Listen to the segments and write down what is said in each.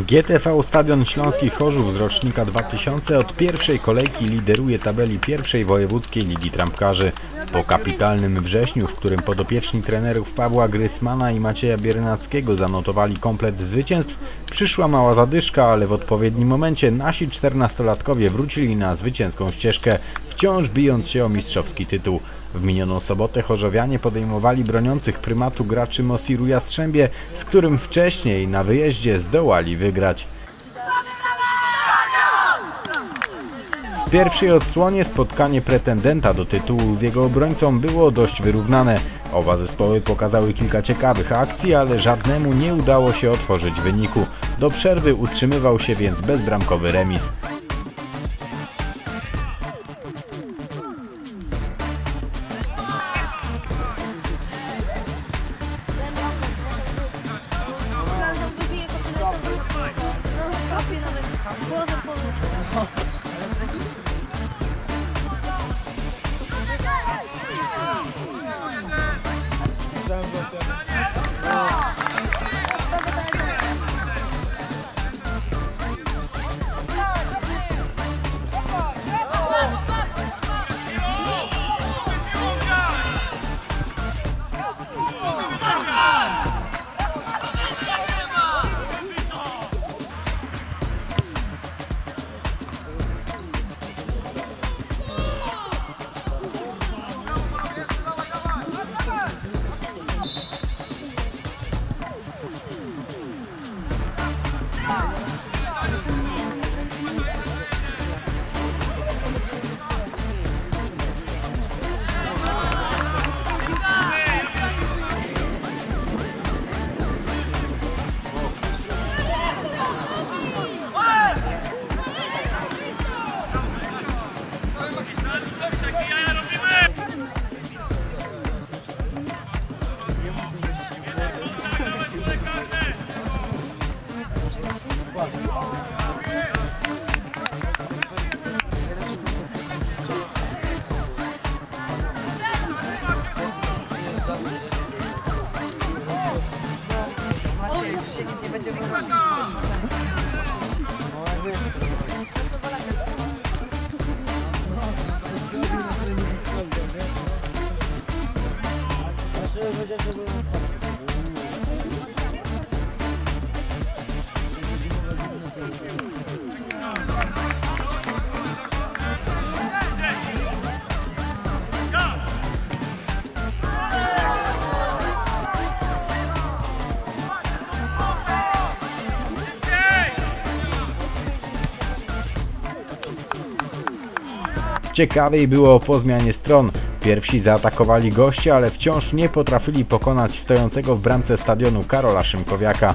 GTV Stadion Śląskich Chorzów z rocznika 2000 od pierwszej kolejki lideruje tabeli pierwszej wojewódzkiej ligi trampkarzy. Po kapitalnym wrześniu, w którym podopieczni trenerów Pawła Grycmana i Macieja Biernackiego zanotowali komplet zwycięstw, przyszła mała zadyszka, ale w odpowiednim momencie nasi 14-latkowie wrócili na zwycięską ścieżkę, wciąż bijąc się o mistrzowski tytuł. W minioną sobotę chorzowianie podejmowali broniących prymatu graczy Mosiru Jastrzębie, z którym wcześniej na wyjeździe zdołali wygrać. W pierwszej odsłonie spotkanie pretendenta do tytułu z jego obrońcą było dość wyrównane. Oba zespoły pokazały kilka ciekawych akcji, ale żadnemu nie udało się otworzyć wyniku. Do przerwy utrzymywał się więc bezbramkowy remis. Się nic nie będzie wychodzić. Ciekawiej było po zmianie stron. Pierwsi zaatakowali goście, ale wciąż nie potrafili pokonać stojącego w bramce stadionu Karola Szymkowiaka.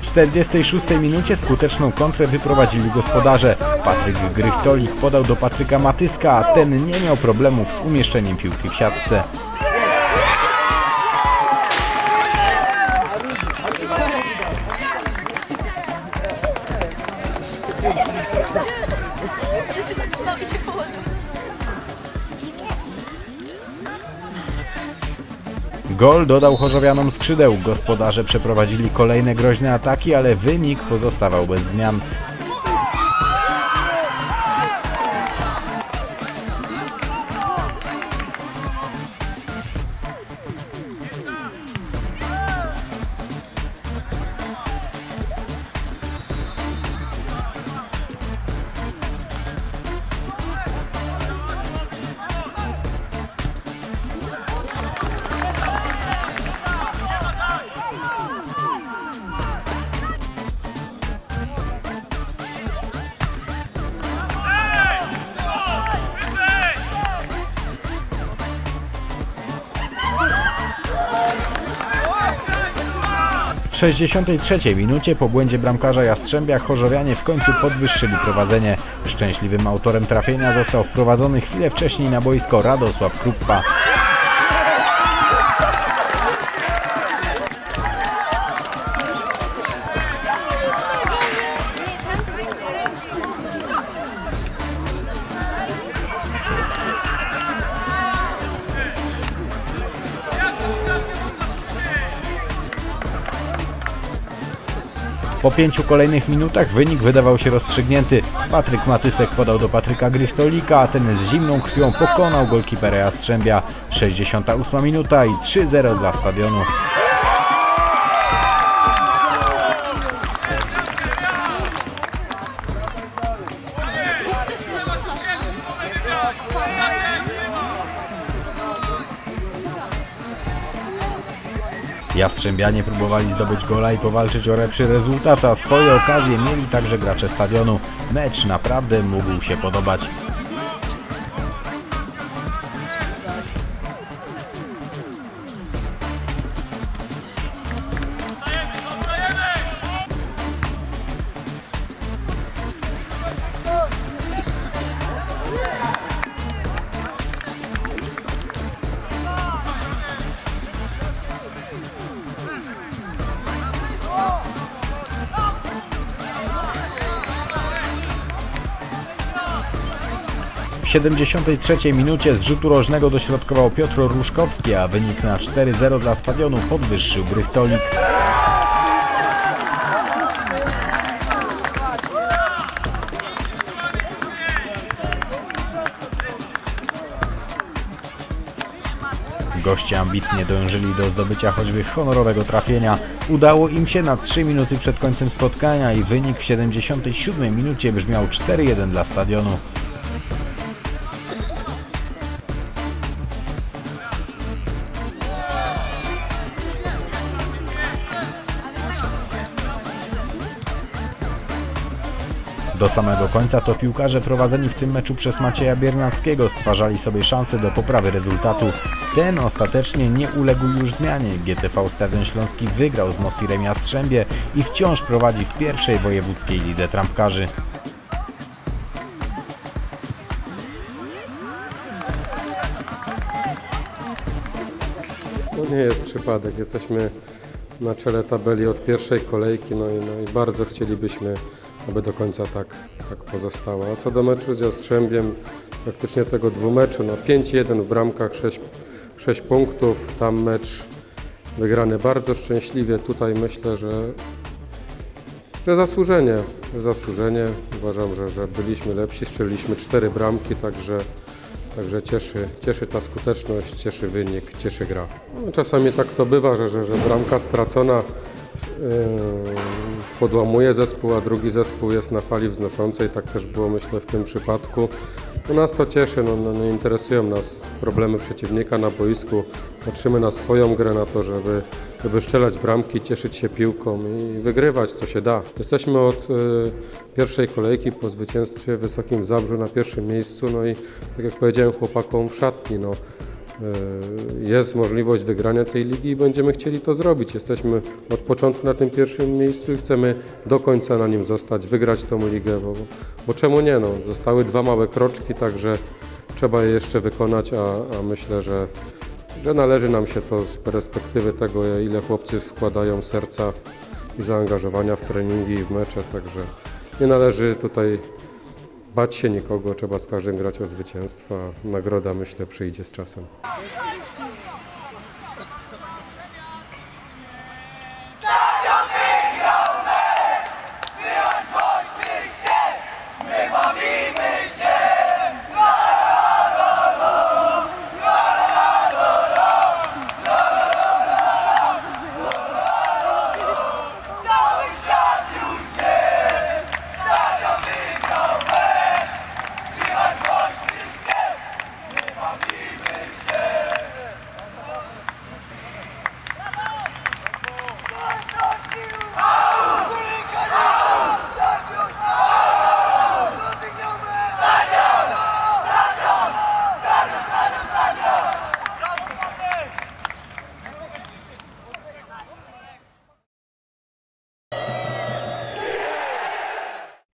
W 46 minucie skuteczną kontrę wyprowadzili gospodarze. Patryk Grychtolik podał do Patryka Matyska, a ten nie miał problemów z umieszczeniem piłki w siatce. Gol dodał chorzowianom skrzydeł. Gospodarze przeprowadzili kolejne groźne ataki, ale wynik pozostawał bez zmian. W 63 minucie po błędzie bramkarza Jastrzębia chorzowianie w końcu podwyższyli prowadzenie. Szczęśliwym autorem trafienia został wprowadzony chwilę wcześniej na boisko Radosław Kruppa. Po 5 kolejnych minutach wynik wydawał się rozstrzygnięty. Patryk Matysek podał do Patryka Grychtolika, a ten z zimną krwią pokonał golkipera Jastrzębia. 68 minuta i 3-0 dla Stadionu. Jastrzębianie próbowali zdobyć gola i powalczyć o lepszy rezultat, a swoje okazje mieli także gracze Stadionu. Mecz naprawdę mógł się podobać. W 73 minucie z rzutu rożnego dośrodkował Piotr Różkowski, a wynik na 4-0 dla Stadionu podwyższył Grychtolik. Goście ambitnie dążyli do zdobycia choćby honorowego trafienia. Udało im się na 3 minuty przed końcem spotkania i wynik w 77 minucie brzmiał 4-1 dla Stadionu. Do samego końca to piłkarze prowadzeni w tym meczu przez Macieja Biernackiego stwarzali sobie szansę do poprawy rezultatu. Ten ostatecznie nie uległ już zmianie. GTV Stadion Śląski wygrał z Mosirem Jastrzębie i wciąż prowadzi w pierwszej wojewódzkiej lidze trampkarzy. To nie jest przypadek. Jesteśmy na czele tabeli od pierwszej kolejki, no i bardzo chcielibyśmy, aby do końca tak pozostało. A co do meczu z Jastrzębiem, praktycznie tego dwumeczu, 5-1 w bramkach, 6 punktów, tam mecz wygrany bardzo szczęśliwie. Tutaj myślę, że zasłużenie. Uważam, że byliśmy lepsi, strzeliliśmy 4 bramki, także cieszy ta skuteczność, cieszy wynik, cieszy gra. No, czasami tak to bywa, że bramka stracona podłamuje zespół, a drugi zespół jest na fali wznoszącej. Tak też było, myślę, w tym przypadku. No, nas to cieszy, nie interesują nas problemy przeciwnika na boisku. Patrzymy na swoją grę, na to, żeby strzelać bramki, cieszyć się piłką i wygrywać, co się da. Jesteśmy od pierwszej kolejki po zwycięstwie wysokim w Zabrzu na pierwszym miejscu. No i tak jak powiedziałem chłopakom w szatni, jest możliwość wygrania tej ligi i będziemy chcieli to zrobić. Jesteśmy od początku na tym pierwszym miejscu i chcemy do końca na nim zostać, wygrać tą ligę, bo czemu nie? Zostały 2 małe kroczki, także trzeba je jeszcze wykonać, a myślę, że należy nam się to z perspektywy tego, ile chłopcy wkładają serca i zaangażowania w treningi i w mecze, także nie należy tutaj bać się nikogo, trzeba z każdym grać o zwycięstwa. Nagroda, myślę, przyjdzie z czasem.